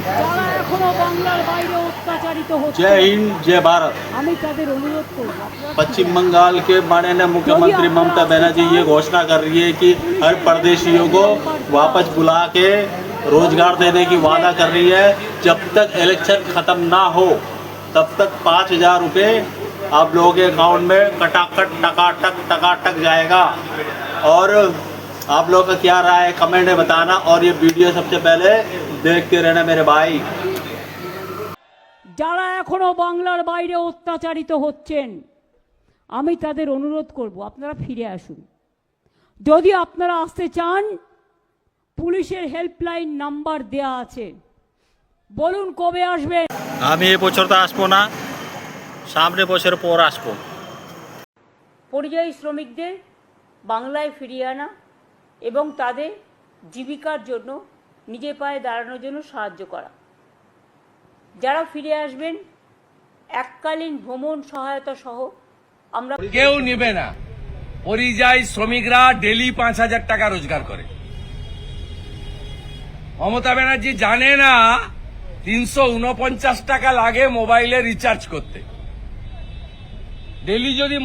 যারা এখনো বাংলার বাইরে অত্যাচারিত হচ্ছে, जय हिंद जय भारत। আমি তাদের অনুরোধ করব, पश्चिम बंगाल के माननीय मुख्यमंत्री ममता बनर्जी ये घोषणा कर रही है कि हर परदेशियों को वापस बुला के रोजगार देने की वादा कर रही है। जब तक इलेक्शन ख़त्म ना हो तब तक 5,000 रुपये आप लोगों के अकाउंट में कटाकट टकाटक जाएगा। और आप लोगों का क्या राय है कमेंट में बताना, और ये वीडियो सबसे पहले देखते रहना मेरे भाई। যারা এখনো বাংলার বাইরে অত্যাচারিত হচ্ছেন, আমি তাদের অনুরোধ করব আপনারা ফিরে আসুন। যদি আপনারা আসতে চান, পুলিশের হেল্পলাইন নাম্বার দেয়া আছে, বলুন কবে আসবেন। আমি এই বছর তো আসবো না, সামনে বছর পর আসবো। পরিযায়ী শ্রমিকদের বাংলায় ফিরিয়ে আনা এবং তাদের জীবিকার জন্য নিজের পায়ে দাঁড়ানোর জন্য সাহায্য করা। যারা ফিরে আসবেন এককালীন ভ্রমণ সহায়তা সহ আমরা কেউ নেবে না। পরিযায়ী শ্রমিকরা ডেলি 5,000 টাকা রোজগার করে। মমতা ব্যানার্জি জানে না 349 টাকা লাগে মোবাইলে রিচার্জ করতে। ডেলি যদি